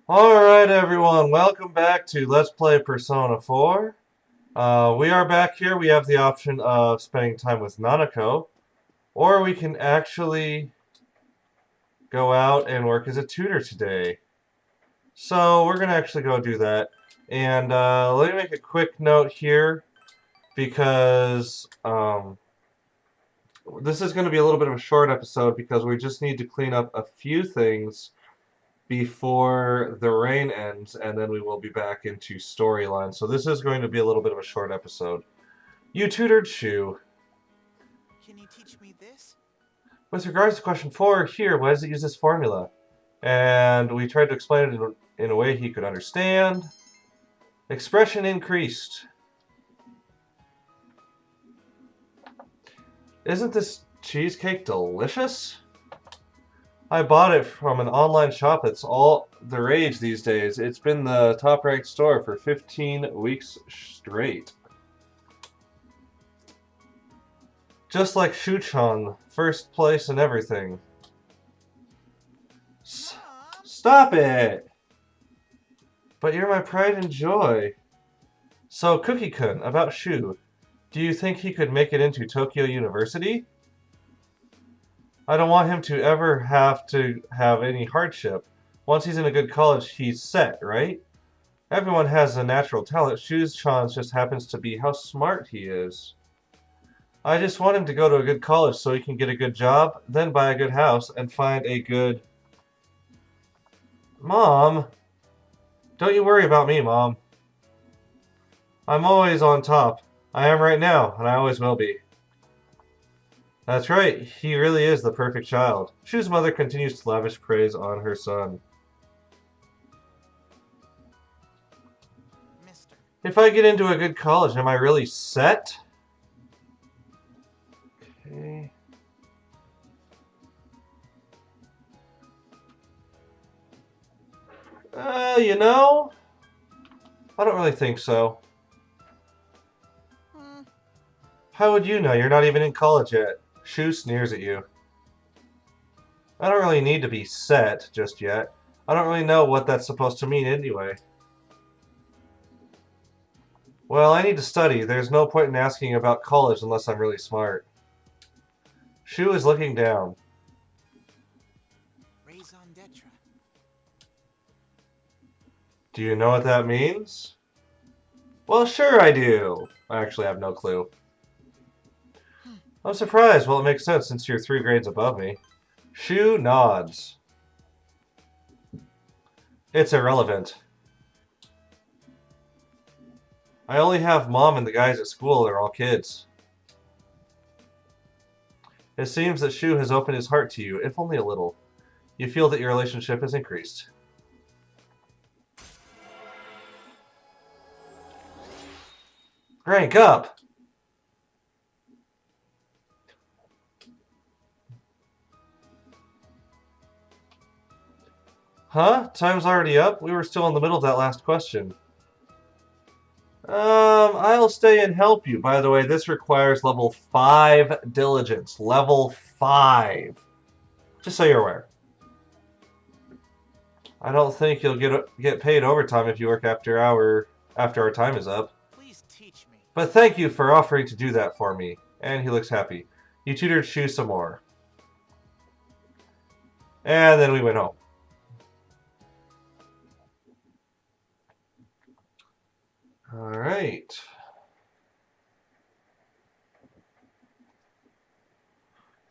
Alright everyone, welcome back to Let's Play Persona 4. We are back here. We have the option of spending time with Nanako, or we can actually go out and work as a tutor today. So we're going to actually go do that. And let me make a quick note here, because this is going to be a little bit of a short episode because we just need to clean up a few things before the rain ends, and then we will be back into storyline. So this is going to be a little bit of a short episode. You tutored Shu. Can you teach me this? With regards to question 4, here, why does it use this formula? And we tried to explain it in a way he could understand. Expression increased. Isn't this cheesecake delicious? I bought it from an online shop that's all the rage these days. It's been the top-ranked store for 15 weeks straight. Just like Shuchon, first place and everything. Stop it! But you're my pride and joy. So, Cookie-kun, about Shu. Do you think he could make it into Tokyo University? I don't want him to ever have to have any hardship. Once he's in a good college, he's set, right? Everyone has a natural talent. Shu's-chan's just happens to be how smart he is. I just want him to go to a good college so he can get a good job, then buy a good house, and find a good... Mom! Don't you worry about me, Mom. I'm always on top. I am right now, and I always will be. That's right, he really is the perfect child. Shu's mother continues to lavish praise on her son. Mister. If I get into a good college, am I really set? Okay. You know, I don't really think so. How would you know? You're not even in college yet. Shu sneers at you. I don't really need to be set just yet. I don't really know what that's supposed to mean anyway. Well, I need to study. There's no point in asking about college unless I'm really smart. Shu is looking down. Raison d'etre. Do you know what that means? Well, sure I do. I actually have no clue. I'm surprised. Well, it makes sense since you're 3 grades above me. Shu nods. It's irrelevant. I only have Mom and the guys at school. They're all kids. It seems that Shu has opened his heart to you, if only a little. You feel that your relationship has increased. Rank up! Huh? Time's already up? We were still in the middle of that last question. I'll stay and help you. By the way, this requires level 5 diligence. Level 5. Just so you're aware. I don't think you'll get paid overtime if you work after our time is up. Please teach me. But thank you for offering to do that for me. And he looks happy. You tutored Shu some more. And then we went home. Alright.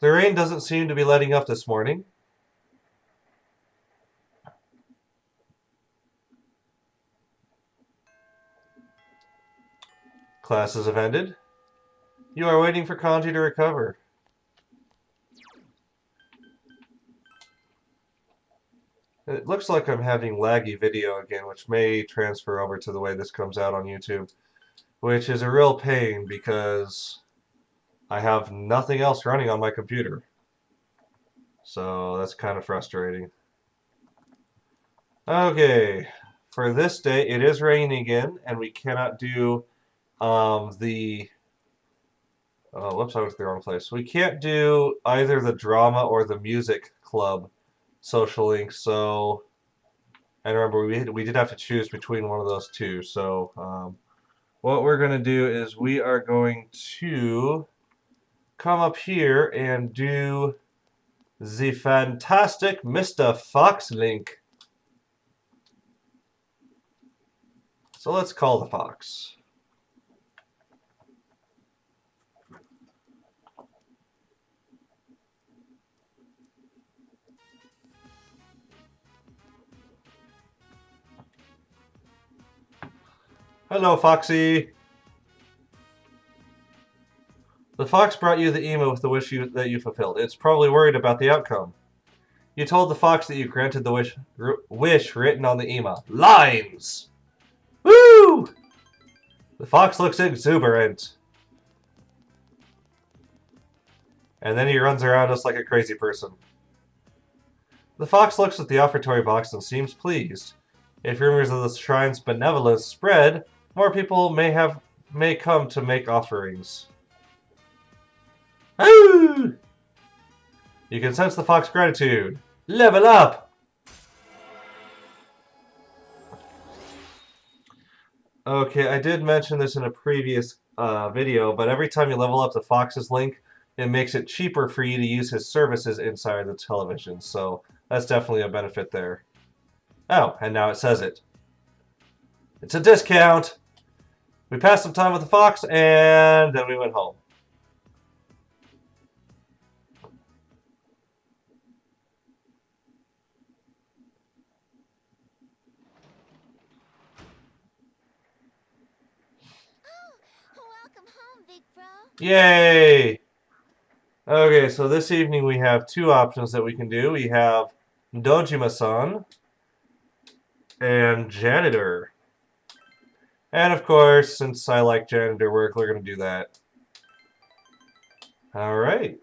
The rain doesn't seem to be letting up this morning. Classes have ended. You are waiting for Kanji to recover. It looks like I'm having laggy video again, which may transfer over to the way this comes out on YouTube, which is a real pain because I have nothing else running on my computer. So that's kind of frustrating. Okay, for this day, it is raining again, and we cannot do the... Oh, whoops, I was in the wrong place. We can't do either the drama or the music club social link, so And remember, we did have to choose between one of those two. So what we're going to do is we are going to come up here and do the fantastic Mr. Fox link. So let's call the Fox. Hello, Foxy. The Fox brought you the email with the wish that you fulfilled. It's probably worried about the outcome. You told the Fox that you granted the wish written on the email. Lines! Woo! The Fox looks exuberant. And then he runs around us like a crazy person. The Fox looks at the offertory box and seems pleased. If rumors of the shrine's benevolence spread, more people may come to make offerings. Ooh! You can sense the Fox gratitude. Level up! Okay, I did mention this in a previous video, but every time you level up the Fox's link, it makes it cheaper for you to use his services inside the television, so that's definitely a benefit there. Oh, and now it says it. It's a discount! We passed some time with the Fox, and then we went home. Welcome home, big bro. Yay! Okay, so this evening we have two options that we can do. We have Dojima-san and Janitor. And of course, since I like janitor work, we're going to do that. Alright.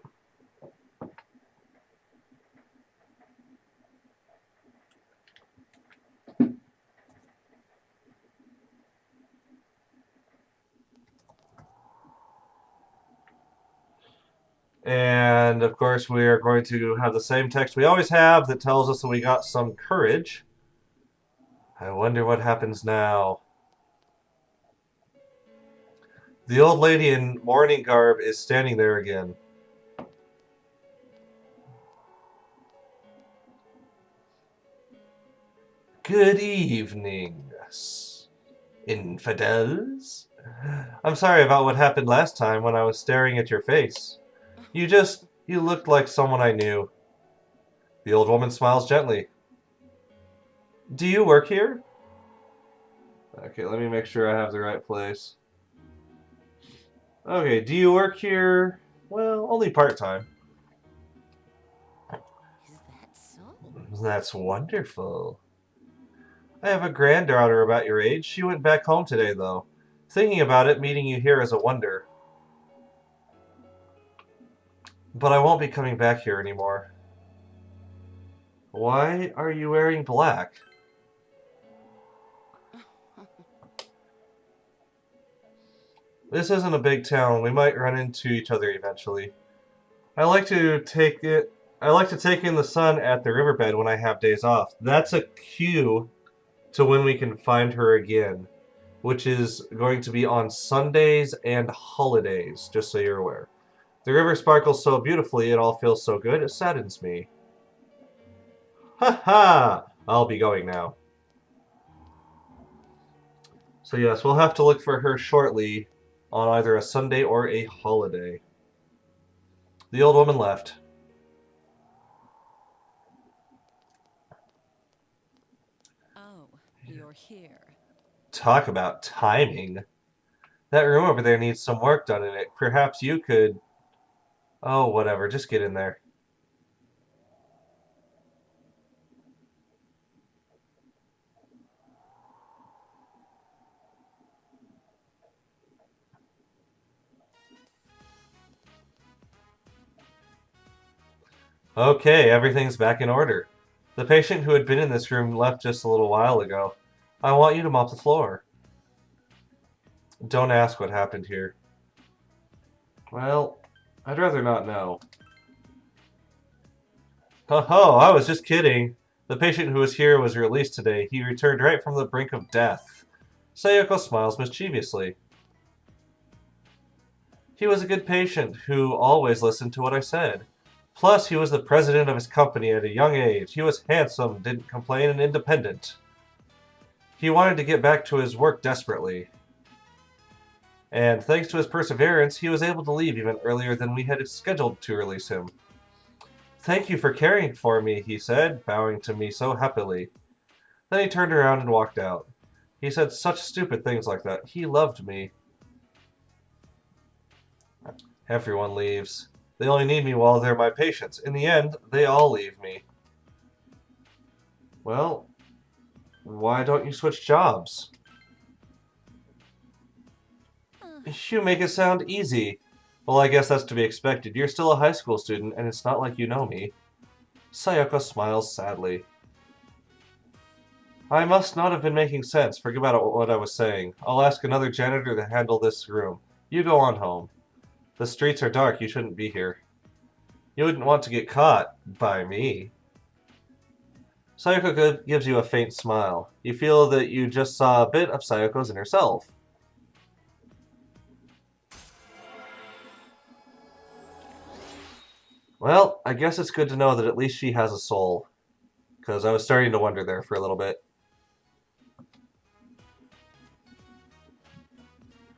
And of course, we are going to have the same text we always have that tells us that we got some courage. I wonder what happens now. The old lady in mourning garb is standing there again. Good evening, infidels. I'm sorry about what happened last time when I was staring at your face. You looked like someone I knew. The old woman smiles gently. Do you work here? Okay, let me make sure I have the right place. Okay, do you work here? Well, only part-time. Is that so? That's wonderful. I have a granddaughter about your age. She went back home today, though. Thinking about it, meeting you here is a wonder. But I won't be coming back here anymore. Why are you wearing black? This isn't a big town. We might run into each other eventually. I like to take in the sun at the riverbed when I have days off. That's a cue to when we can find her again, which is going to be on Sundays and holidays, just so you're aware. The river sparkles so beautifully, it all feels so good, it saddens me. Ha ha! I'll be going now. So yes, we'll have to look for her shortly on either a Sunday or a holiday. The old woman left. Oh, you're here. Talk about timing. That room over there needs some work done in it. Perhaps you could... Oh, whatever. Just get in there. Okay, everything's back in order. The patient who had been in this room left just a little while ago. I want you to mop the floor. Don't ask what happened here. Well, I'd rather not know. Oh, I was just kidding. The patient who was here was released today. He returned right from the brink of death. Sayoko smiles mischievously. He was a good patient who always listened to what I said. Plus, he was the president of his company at a young age. He was handsome, didn't complain, and independent. He wanted to get back to his work desperately. And thanks to his perseverance, he was able to leave even earlier than we had scheduled to release him. Thank you for caring for me, he said, bowing to me so happily. Then he turned around and walked out. He said such stupid things like that. He loved me. Everyone leaves. They only need me while they're my patients. In the end, they all leave me. Well, why don't you switch jobs? You make it sound easy. Well, I guess that's to be expected. You're still a high school student, and it's not like you know me. Sayoko smiles sadly. I must not have been making sense. Forget about what I was saying. I'll ask another janitor to handle this room. You go on home. The streets are dark. You shouldn't be here. You wouldn't want to get caught by me. Sayoko gives you a faint smile. You feel that you just saw a bit of Sayoko's inner self. Well, I guess it's good to know that at least she has a soul. Because I was starting to wonder there for a little bit.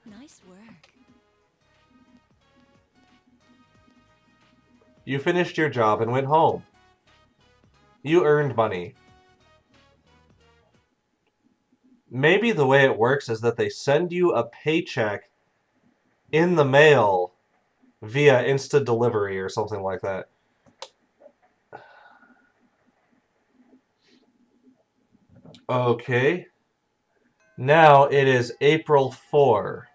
Nice work. You finished your job and went home. You earned money. Maybe the way it works is that they send you a paycheck in the mail via Insta delivery or something like that. Okay. Now it is April 4.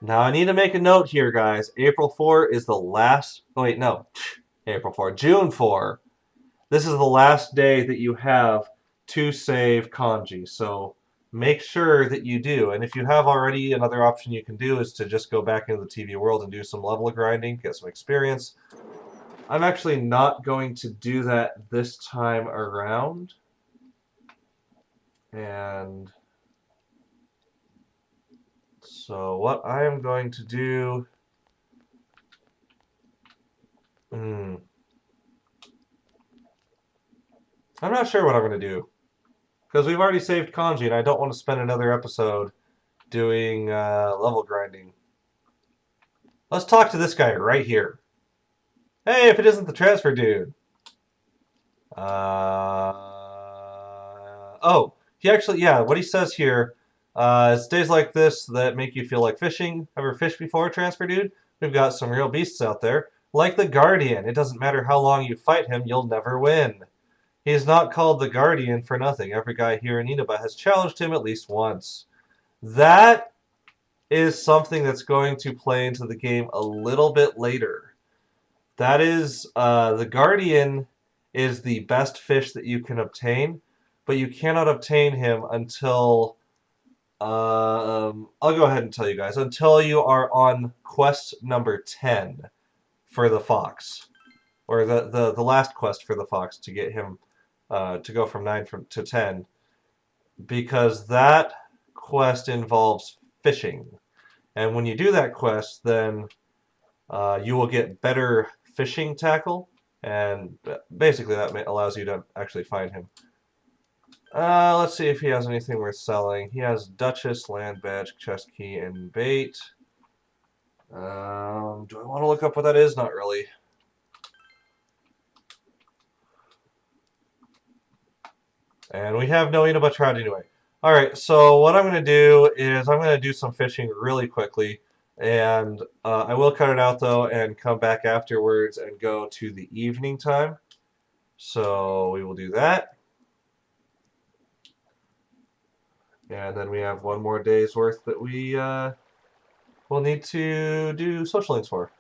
Now I need to make a note here, guys. April 4 is the last... Oh, wait, no. April 4. June 4. This is the last day that you have to save kanji. So make sure that you do. And if you have already, another option you can do is to just go back into the TV world and do some level grinding, get some experience. I'm actually not going to do that this time around. And so what I am going to do... I'm not sure what I'm going to do. Because we've already saved kanji, and I don't want to spend another episode doing level grinding. Let's talk to this guy right here. Hey, if it isn't the transfer dude. Oh, he actually, yeah, what he says here, it's days like this that make you feel like fishing. Ever fished before, transfer dude? We've got some real beasts out there. Like the Guardian. It doesn't matter how long you fight him, you'll never win. He is not called the Guardian for nothing. Every guy here in Inaba has challenged him at least once. That is something that's going to play into the game a little bit later. That is, the Guardian is the best fish that you can obtain, but you cannot obtain him until, I'll go ahead and tell you guys, until you are on quest number 10 for the fox. Or the last quest for the fox to get him to go from 9 to 10, because that quest involves fishing. And when you do that quest, then you will get better fishing tackle, and basically that allows you to actually find him. Let's see if he has anything worth selling. He has Duchess, Land Badge, Chest Key, and Bait. Do I want to look up what that is? Not really. And we have no Inaba trout anyway. Alright, so what I'm going to do is I'm going to do some fishing really quickly. And I will cut it out though and come back afterwards and go to the evening time. So we will do that. And then we have one more day's worth that we will need to do social links for.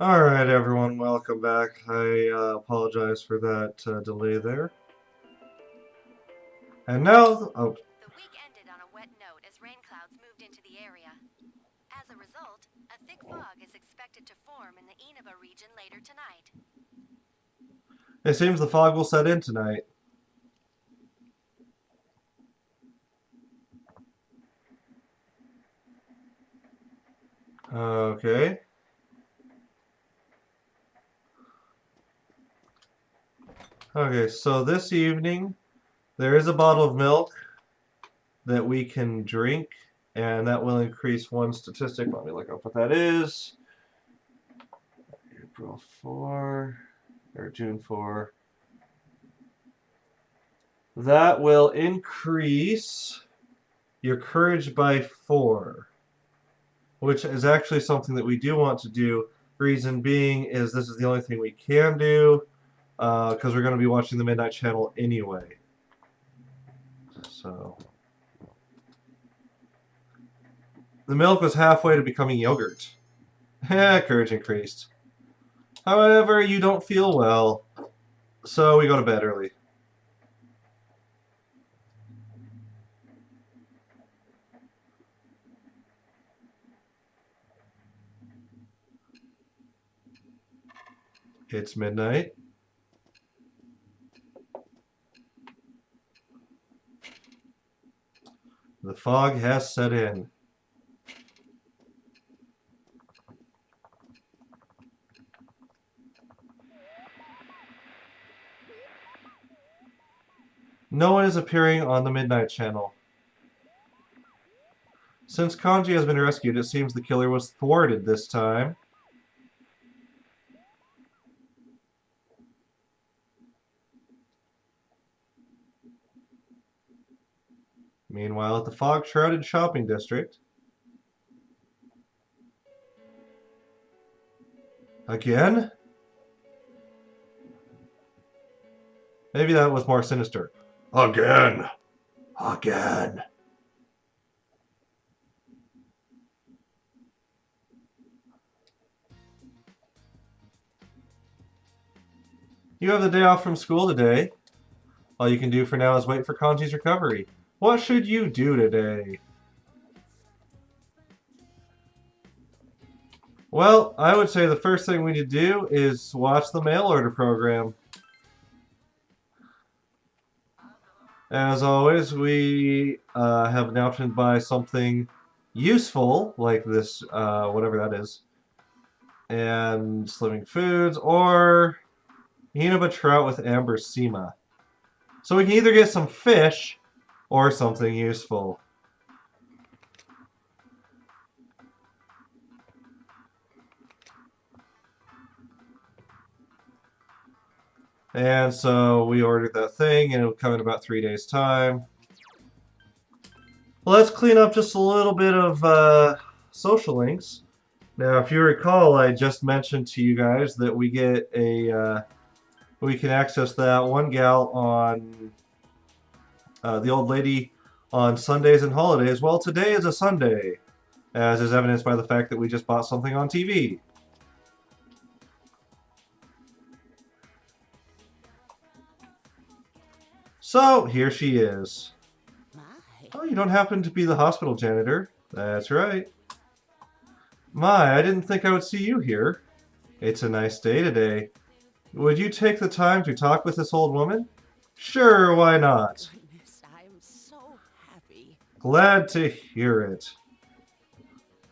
Alright, everyone, welcome back. I apologize for that delay there. And now, oh, The week ended on a wet note as rain clouds moved into the area. As a result, a thick fog is expected to form in the Inaba region later tonight. it seems the fog will set in tonight. Okay. Okay, so this evening there is a bottle of milk that we can drink, and that will increase one statistic. Let me look up what that is. April 4 or June 4. That will increase your courage by 4, which is actually something that we do want to do. Reason being is this is the only thing we can do because we're going to be watching the Midnight Channel anyway. So the milk was halfway to becoming yogurt. Courage increased. However, you don't feel well, so we go to bed early. It's midnight. The fog has set in. No one is appearing on the Midnight Channel. Since Kanji has been rescued, it seems the killer was thwarted this time. Meanwhile, at the fog-shrouded shopping district, again? Maybe that was more sinister. Again! Again! You have the day off from school today. All you can do for now is wait for Kanji's recovery. What should you do today? Well, I would say the first thing we need to do is watch the mail order program. As always, we have an option to buy something useful, like this, whatever that is, and Slimming Foods, or Inaba Trout with Amber Sema. So we can either get some fish or something useful. And so we ordered that thing, and it'll come in about 3 days' time. Let's clean up just a little bit of social links. Now, if you recall, I just mentioned to you guys that we get a we can access that one gal on the old lady on Sundays and holidays. Well, today is a Sunday, as is evidenced by the fact that we just bought something on TV. So, here she is. My. Oh, you don't happen to be the hospital janitor? That's right. My, I didn't think I would see you here. It's a nice day today. Would you take the time to talk with this old woman? Sure, why not? Goodness, I'm so happy. Glad to hear it.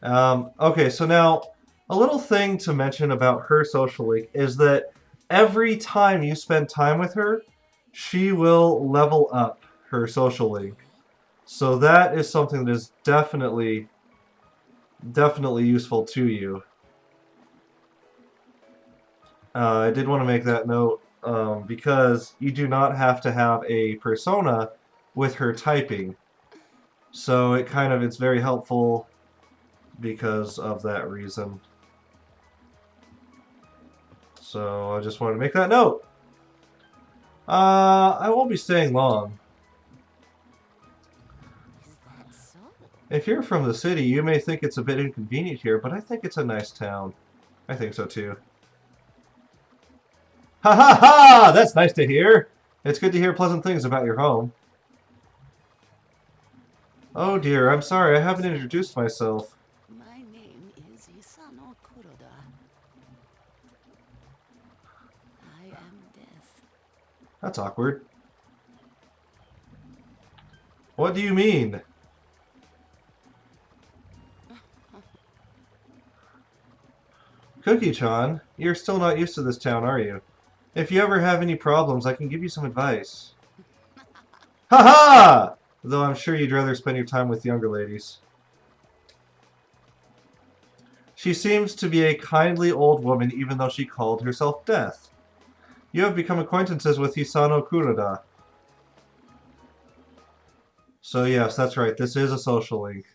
Okay, so now, a little thing to mention about her social link is that every time you spend time with her, she will level up her social link. So that is something that is definitely useful to you. I did want to make that note because you do not have to have a persona with her typing. So it's very helpful because of that reason. So I just wanted to make that note. I won't be staying long. Is that so? If you're from the city, you may think it's a bit inconvenient here, but I think it's a nice town. I think so too. Ha ha ha! That's nice to hear. It's good to hear pleasant things about your home. Oh dear, I'm sorry, I haven't introduced myself. My name is Hisano Kuroda. I am death. That's awkward. What do you mean? Cookie-chan, you're still not used to this town, are you? If you ever have any problems, I can give you some advice. Ha-ha! Though I'm sure you'd rather spend your time with younger ladies. She seems to be a kindly old woman even though she called herself Death. You have become acquaintances with Hisano Kuroda. So yes, that's right, this is a social link,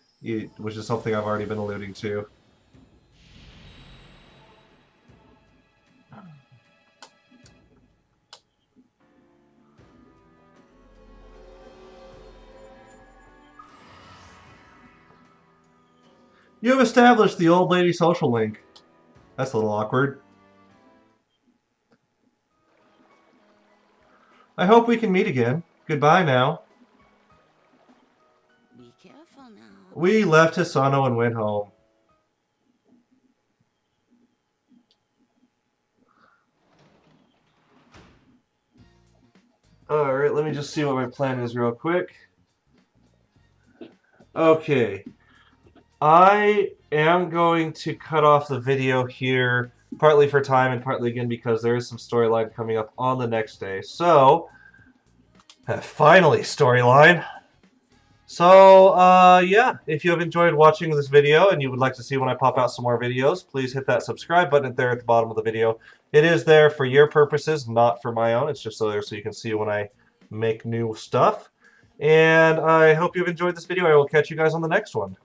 which is something I've already been alluding to. You have established the old lady social link. That's a little awkward. I hope we can meet again. Goodbye now. Be careful now. We left Hisano and went home. Alright, let me just see what my plan is real quick. Okay. I am going to cut off the video here, partly for time and partly again because there is some storyline coming up on the next day. So, finally storyline. So, yeah, if you have enjoyed watching this video and you would like to see when I pop out some more videos, please hit that subscribe button there at the bottom of the video. It is there for your purposes, not for my own. It's just there so you can see when I make new stuff. And I hope you've enjoyed this video. I will catch you guys on the next one.